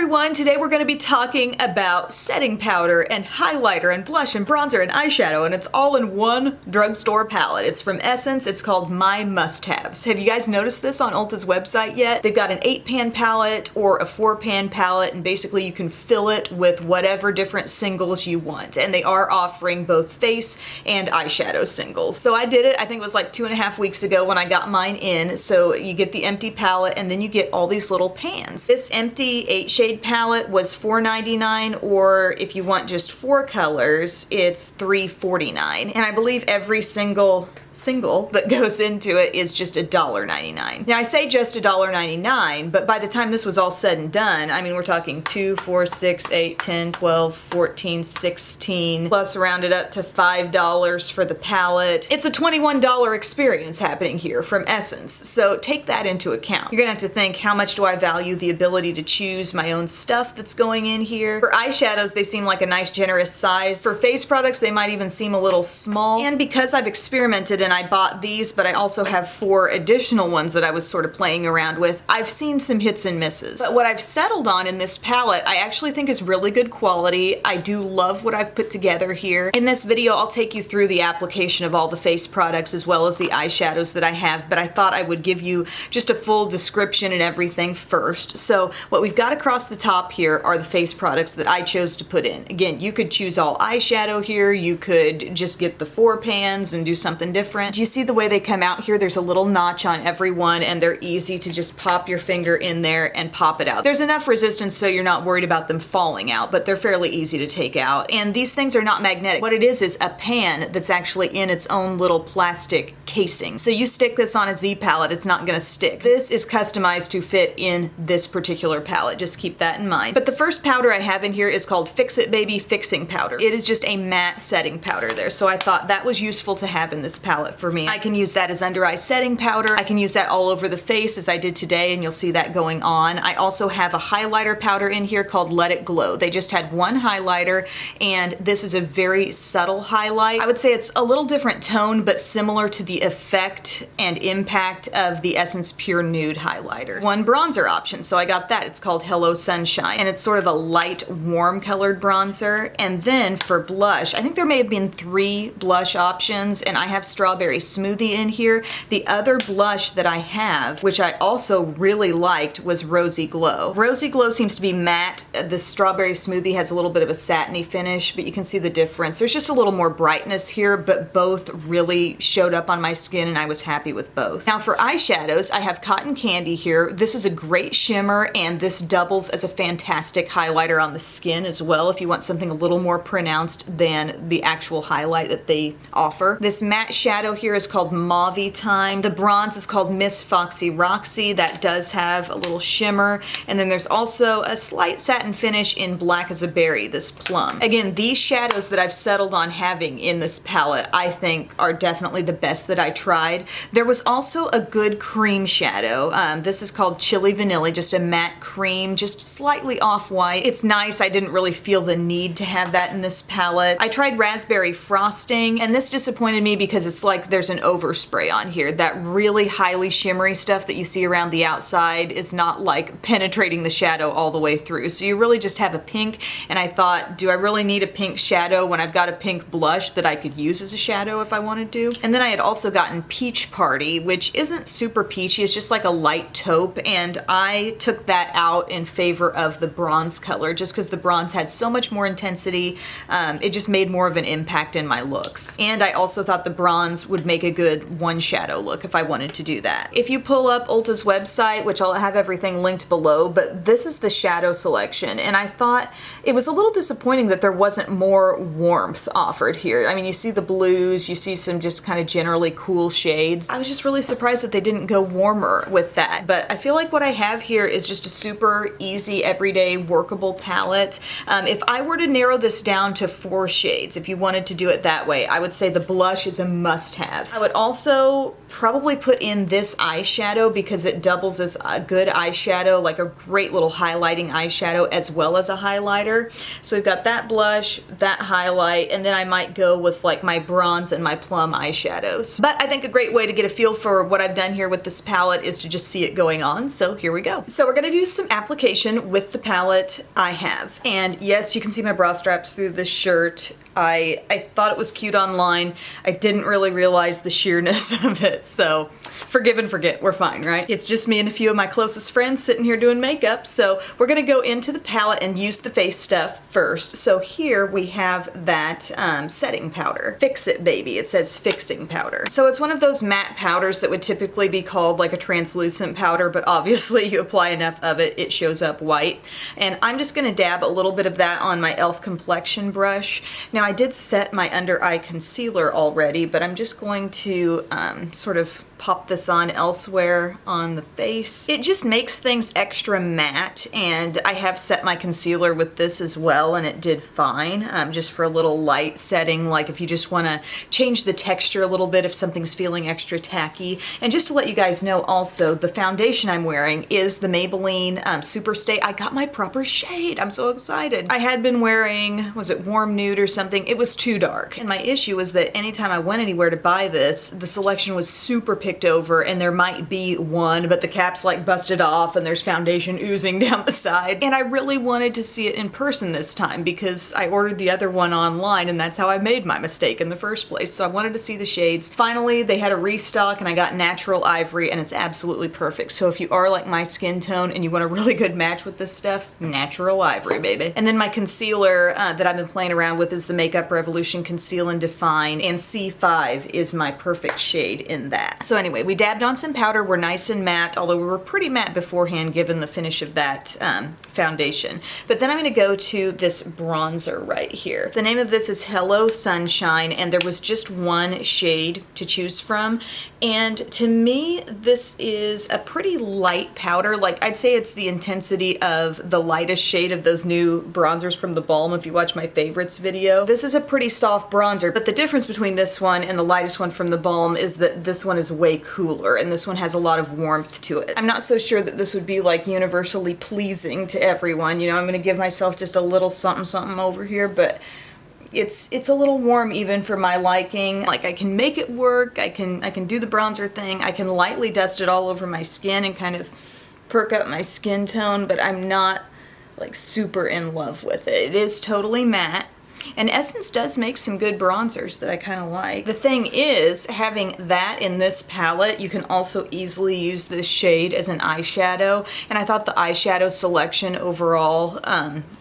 everyone, today we're going to be talking about setting powder and highlighter and blush and bronzer and eyeshadow, and it's all in one drugstore palette. It's from Essence. It's called My Must-Haves. Have you guys noticed this on Ulta's website yet? They've got an 8-pan palette or a 4-pan palette, and basically you can fill it with whatever different singles you want, and they are offering both face and eyeshadow singles. So I did it, I think it was like 2.5 weeks ago when I got mine in. So you get the empty palette and then you get all these little pans. This empty 8-shade palette was $4.99, or if you want just 4 colors, it's $3.49. And I believe every single that goes into it is just $1.99. Now I say just $1.99, but by the time this was all said and done, I mean, we're talking 2, 4, 6, 8, 10, 12, 14, 16, plus rounded up to $5 for the palette. It's a $21 experience happening here from Essence, so take that into account. You're gonna have to think, how much do I value the ability to choose my own stuff that's going in here? For eyeshadows, they seem like a nice generous size. For face products, they might even seem a little small. And because I've experimented and I bought these, but I also have 4 additional ones that I was sort of playing around with, I've seen some hits and misses. But what I've settled on in this palette, I actually think is really good quality. I do love what I've put together here. In this video, I'll take you through the application of all the face products as well as the eyeshadows that I have, but I thought I would give you just a full description and everything first. So what we've got across the top here are the face products that I chose to put in. Again, you could choose all eyeshadow here, you could just get the 4 pans and do something different. Do you see the way they come out here? There's a little notch on every one and they're easy to just pop your finger in there and pop it out. There's enough resistance so you're not worried about them falling out, but they're fairly easy to take out. And these things are not magnetic. What it is a pan that's actually in its own little plastic casing. So you stick this on a Z palette, it's not gonna stick. This is customized to fit in this particular palette. Just keep that in mind. But the first powder I have in here is called Fix It Baby Fixing Powder. It is just a matte setting powder there. So I thought that was useful to have in this palette for me. I can use that as under eye setting powder. I can use that all over the face as I did today, and you'll see that going on. I also have a highlighter powder in here called Let It Glow. They just had one highlighter, and this is a very subtle highlight. I would say it's a little different tone, but similar to the effect and impact of the Essence Pure Nude highlighter. One bronzer option, so I got that. It's called Hello Sunshine, and it's sort of a light, warm colored bronzer. And then for blush, I think there may have been 3 blush options, and I have Strawberry Smoothie in here. The other blush that I have, which I also really liked, was Rosy Glow. Rosy Glow seems to be matte. The Strawberry Smoothie has a little bit of a satiny finish, but you can see the difference. There's just a little more brightness here, but both really showed up on my skin and I was happy with both. Now for eyeshadows, I have Cotton Candy here. This is a great shimmer, and this doubles as a fantastic highlighter on the skin as well if you want something a little more pronounced than the actual highlight that they offer. This matte shadow here is called Mauvie-Time. The bronze is called Miss Foxy Roxy. That does have a little shimmer. And then there's also a slight satin finish in Black as a Berry, this plum. Again, these shadows that I've settled on having in this palette, I think are definitely the best that I tried. There was also a good cream shadow. This is called Chili Vanilla, just a matte cream, just slightly off-white. It's nice. I didn't really feel the need to have that in this palette. I tried Raspberry Frosting, and this disappointed me because it's like there's an overspray on here. That really highly shimmery stuff that you see around the outside is not like penetrating the shadow all the way through. So you really just have a pink, and I thought, do I really need a pink shadow when I've got a pink blush that I could use as a shadow if I wanted to? And then I had also gotten Peach Party, which isn't super peachy, it's just like a light taupe, and I took that out in favor of the bronze color just because the bronze had so much more intensity. It just made more of an impact in my looks. And I also thought the bronze would make a good one shadow look if I wanted to do that. If you pull up Ulta's website, which I'll have everything linked below, but this is the shadow selection, and I thought it was a little disappointing that there wasn't more warmth offered here. I mean, you see the blues, you see some just kind of generally cool shades. I was just really surprised that they didn't go warmer with that, but I feel like what I have here is just a super easy, everyday, workable palette. If I were to narrow this down to 4 shades, if you wanted to do it that way, I would say the blush is a must must-have. I would also probably put in this eyeshadow because it doubles as a good eyeshadow, like a great little highlighting eyeshadow as well as a highlighter. So we've got that blush, that highlight, and then I might go with like my bronze and my plum eyeshadows. But I think a great way to get a feel for what I've done here with this palette is to just see it going on. So here we go. So we're gonna do some application with the palette I have. And yes, you can see my bra straps through this shirt. I thought it was cute online. I didn't really realize the sheerness of it, so forgive and forget, we're fine, right? It's just me and a few of my closest friends sitting here doing makeup, so we're gonna go into the palette and use the face stuff first. So here we have that setting powder. Fix It Baby, it says fixing powder. So it's one of those matte powders that would typically be called like a translucent powder, but obviously you apply enough of it, it shows up white. And I'm just gonna dab a little bit of that on my e.l.f. complexion brush. Now I did set my under eye concealer already, but I'm just going to sort of pop this on elsewhere on the face. It just makes things extra matte, and I have set my concealer with this as well and it did fine, just for a little light setting, like if you just want to change the texture a little bit if something's feeling extra tacky. And just to let you guys know also, the foundation I'm wearing is the Maybelline Superstay. I got my proper shade, I'm so excited. I had been wearing, was it Warm Nude or something? It was too dark, and my issue was that anytime I went anywhere to buy this, the selection was super picked over, and there might be one, but the cap's like busted off and there's foundation oozing down the side. And I really wanted to see it in person this time because I ordered the other one online, and that's how I made my mistake in the first place. So I wanted to see the shades. Finally, they had a restock and I got Natural Ivory, and it's absolutely perfect. So if you are like my skin tone and you want a really good match with this stuff, Natural Ivory, baby. And then my concealer that I've been playing around with is the Makeup Revolution Conceal and Define, and C5 is my perfect shade in that. So anyway, we dabbed on some powder. We're nice and matte, although we were pretty matte beforehand given the finish of that foundation. But then I'm going to go to this bronzer right here. The name of this is Hello Sunshine, and there was just one shade to choose from. And to me, this is a pretty light powder. Like, I'd say it's the intensity of the lightest shade of those new bronzers from the Balm if you watch my favorites video. This is a pretty soft bronzer, but the difference between this one and the lightest one from the Balm is that this one is way cooler and this one has a lot of warmth to it. I'm not so sure that this would be like universally pleasing to everyone. You know, I'm gonna give myself just a little something something over here, but it's a little warm even for my liking. Like, I can make it work, I can do the bronzer thing, I can lightly dust it all over my skin and kind of perk up my skin tone, but I'm not like super in love with it. It is totally matte. And Essence does make some good bronzers that I kind of like. The thing is, having that in this palette, you can also easily use this shade as an eyeshadow. And I thought the eyeshadow selection overall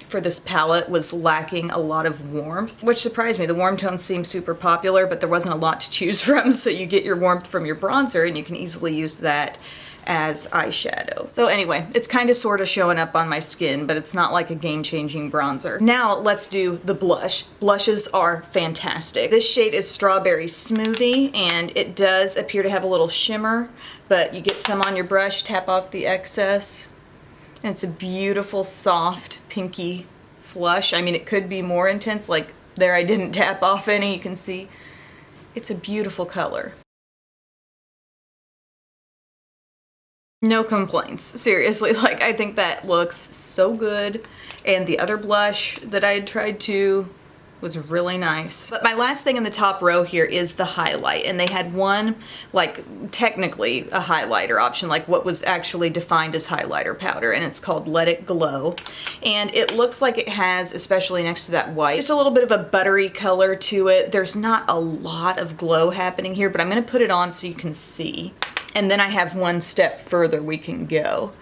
for this palette was lacking a lot of warmth, which surprised me. The warm tones seem super popular, but there wasn't a lot to choose from. So you get your warmth from your bronzer, and you can easily use that as eyeshadow. So anyway, it's kind of sort of showing up on my skin, but it's not like a game-changing bronzer. Now let's do the blush. Blushes are fantastic. This shade is Strawberry Smoothie, and it does appear to have a little shimmer, but you get some on your brush, tap off the excess, and it's a beautiful, soft, pinky flush. I mean, it could be more intense, like there I didn't tap off any, you can see. It's a beautiful color. No complaints, seriously. Like, I think that looks so good. And the other blush that I had tried to was really nice. But my last thing in the top row here is the highlight. And they had one, like, technically a highlighter option, like what was actually defined as highlighter powder, and it's called Let It Glow. And it looks like it has, especially next to that white, just a little bit of a buttery color to it. There's not a lot of glow happening here, but I'm gonna put it on so you can see. And then I have one step further we can go.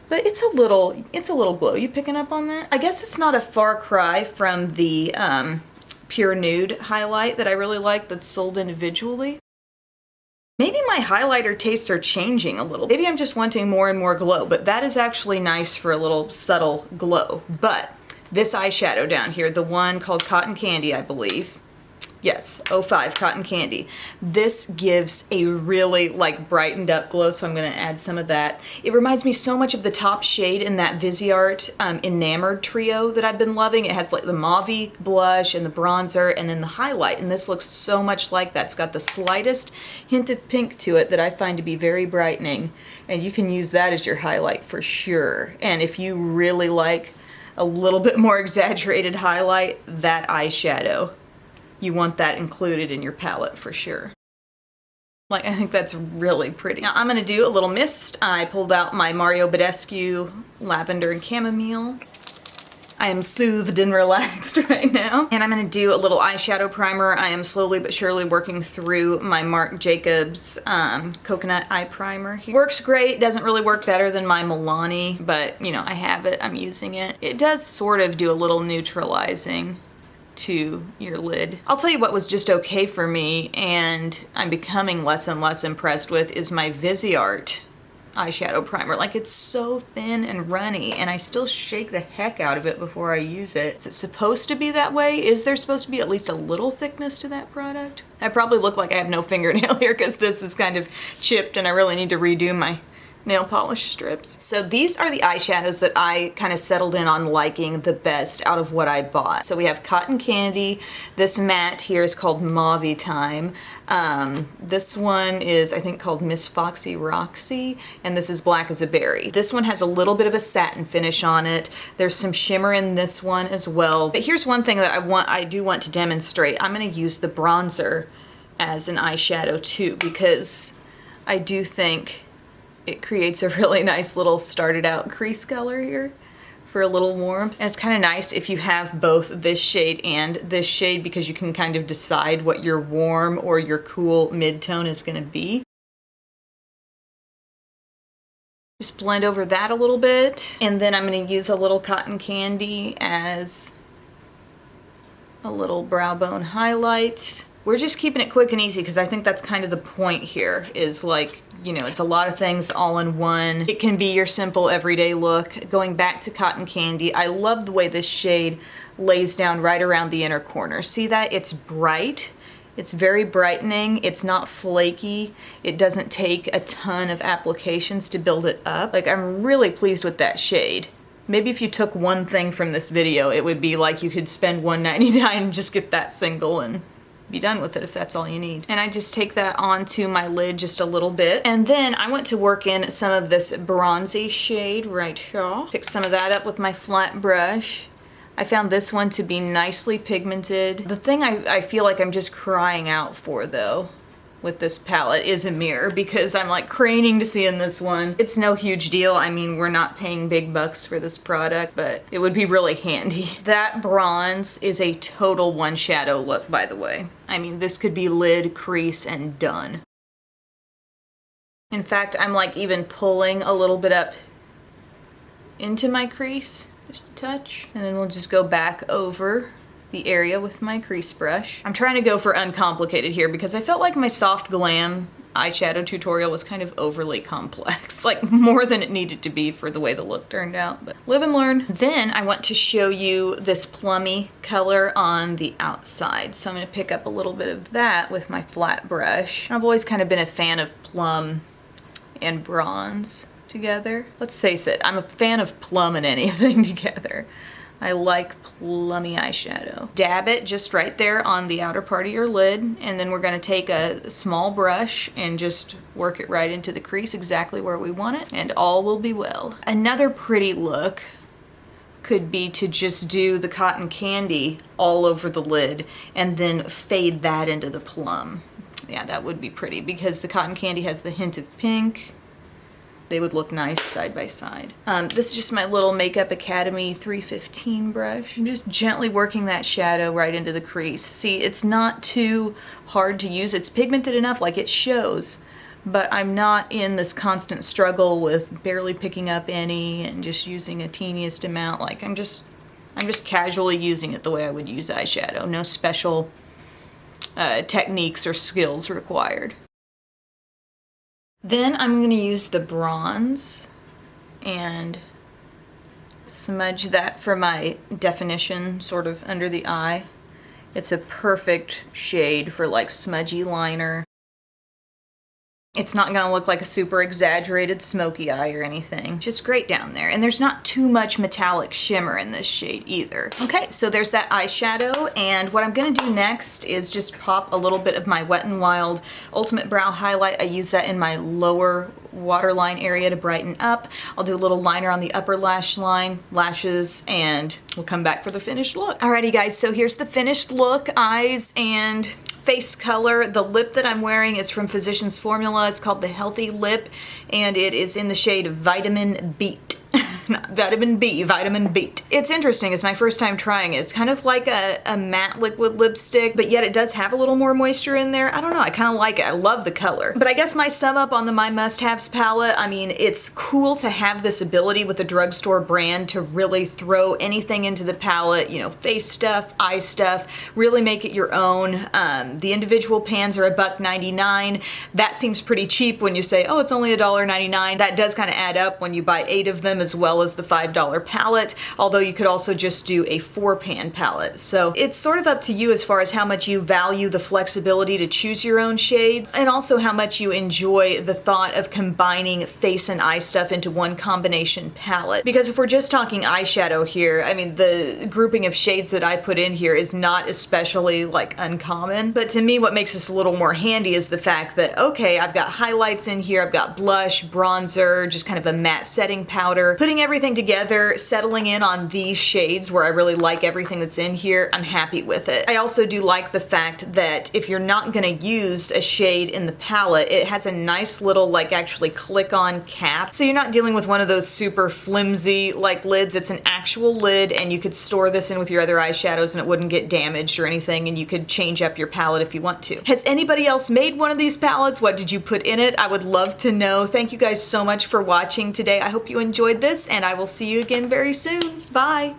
But it's a little glow. You picking up on that? I guess it's not a far cry from the Pure Nude highlight that I really like that's sold individually. Maybe my highlighter tastes are changing a little. Maybe I'm just wanting more and more glow, but that is actually nice for a little subtle glow. But this eyeshadow down here, the one called Cotton Candy, I believe, Yes, 05 Cotton Candy. This gives a really like brightened up glow, so I'm gonna add some of that. It reminds me so much of the top shade in that Viseart Enamored trio that I've been loving. It has like the mauve blush and the bronzer and then the highlight, and this looks so much like that. It's got the slightest hint of pink to it that I find to be very brightening, and you can use that as your highlight for sure. And if you really like a little bit more exaggerated highlight, that eyeshadow, you want that included in your palette for sure. Like, I think that's really pretty. Now I'm gonna do a little mist. I pulled out my Mario Badescu Lavender and Chamomile. I am soothed and relaxed right now. And I'm gonna do a little eyeshadow primer. I am slowly but surely working through my Marc Jacobs Coconut Eye Primer. It works great, doesn't really work better than my Milani, but you know, I have it, I'm using it. It does sort of do a little neutralizing to your lid. I'll tell you what was just okay for me and I'm becoming less and less impressed with is my Viseart eyeshadow primer. Like, it's so thin and runny and I still shake the heck out of it before I use it. Is it supposed to be that way? Is there supposed to be at least a little thickness to that product? I probably look like I have no fingernail here because this is kind of chipped and I really need to redo my nail polish strips. So these are the eyeshadows that I kind of settled in on liking the best out of what I bought. So we have Cotton Candy. This matte here is called Mauvie-Time. This one is, I think, called Miss Foxy Roxy, and this is Black as a Berry. This one has a little bit of a satin finish on it. There's some shimmer in this one as well. But here's one thing that I do want to demonstrate. I'm gonna use the bronzer as an eyeshadow too, because I do think it creates a really nice little started out crease color here for a little warmth. And it's kind of nice if you have both this shade and this shade because you can kind of decide what your warm or your cool mid-tone is gonna be. Just blend over that a little bit. And then I'm gonna use a little Cotton Candy as a little brow bone highlight. We're just keeping it quick and easy because I think that's kind of the point here is like, you know, it's a lot of things all in one. It can be your simple everyday look. Going back to Cotton Candy, I love the way this shade lays down right around the inner corner. See that? It's bright. It's very brightening. It's not flaky. It doesn't take a ton of applications to build it up. Like, I'm really pleased with that shade. Maybe if you took one thing from this video, it would be like you could spend $1.99 and just get that single and be done with it if that's all you need. And I just take that onto my lid just a little bit. And then I went to work in some of this bronzy shade right here. Pick some of that up with my flat brush. I found this one to be nicely pigmented. The thing I feel like I'm just crying out for though with this palette is a mirror because I'm like craning to see in this one. It's no huge deal. I mean, we're not paying big bucks for this product, but it would be really handy. That bronze is a total one shadow look, by the way. I mean, this could be lid, crease, and done. In fact, I'm like even pulling a little bit up into my crease, just a touch. And then we'll just go back over the area with my crease brush. I'm trying to go for uncomplicated here because I felt like my Soft Glam eyeshadow tutorial was kind of overly complex, like more than it needed to be for the way the look turned out, but live and learn. Then I want to show you this plummy color on the outside. So I'm gonna pick up a little bit of that with my flat brush. I've always kind of been a fan of plum and bronze together. Let's face it, I'm a fan of plum and anything together. I like plummy eyeshadow. Dab it just right there on the outer part of your lid, and then we're gonna take a small brush and just work it right into the crease exactly where we want it, and all will be well. Another pretty look could be to just do the Cotton Candy all over the lid and then fade that into the plum. Yeah, that would be pretty because the Cotton Candy has the hint of pink. They would look nice side by side. This is just my little Makeup Academy 315 brush. I'm just gently working that shadow right into the crease. See, it's not too hard to use. It's pigmented enough, like it shows, but I'm not in this constant struggle with barely picking up any and just using a teeniest amount. Like I'm just casually using it the way I would use eyeshadow. No special techniques or skills required. Then I'm going to use the bronze and smudge that for my definition sort of under the eye. It's a perfect shade for like smudgy liner. It's not gonna look like a super exaggerated smoky eye or anything. Just great down there. And there's not too much metallic shimmer in this shade either. Okay, so there's that eyeshadow, and what I'm gonna do next is just pop a little bit of my Wet n Wild Ultimate Brow Highlight. I use that in my lower waterline area to brighten up. I'll do a little liner on the upper lash line, lashes, and we'll come back for the finished look. Alrighty guys, so here's the finished look, eyes and face color. The lip that I'm wearing is from Physicians Formula. It's called the Healthy Lip, and it is in the shade Vitamin Beat. Not vitamin B, Vitamin Beat. It's interesting, it's my first time trying it. It's kind of like a matte liquid lipstick, but yet it does have a little more moisture in there. I don't know, I kind of like it. I love the color. But I guess my sum up on the My Must-Haves palette, I mean, it's cool to have this ability with a drugstore brand to really throw anything into the palette, you know, face stuff, eye stuff, really make it your own. The individual pans are $1.99. That seems pretty cheap when you say, oh, it's only $1.99. That does kind of add up when you buy 8 of them, as well as the $5 palette, although you could also just do a 4-pan palette. So it's sort of up to you as far as how much you value the flexibility to choose your own shades, and also how much you enjoy the thought of combining face and eye stuff into one combination palette. Because if we're just talking eyeshadow here, I mean, the grouping of shades that I put in here is not especially like uncommon, but to me what makes this a little more handy is the fact that, okay, I've got highlights in here, I've got blush, bronzer, just kind of a matte setting powder. Putting everything together, settling in on these shades where I really like everything that's in here, I'm happy with it. I also do like the fact that if you're not gonna use a shade in the palette, it has a nice little like actually click on cap. So you're not dealing with one of those super flimsy like lids. It's an actual lid, and you could store this in with your other eyeshadows and it wouldn't get damaged or anything, and you could change up your palette if you want to. Has anybody else made one of these palettes? What did you put in it? I would love to know. Thank you guys so much for watching today. I hope you enjoyed this, and I will see you again very soon. Bye!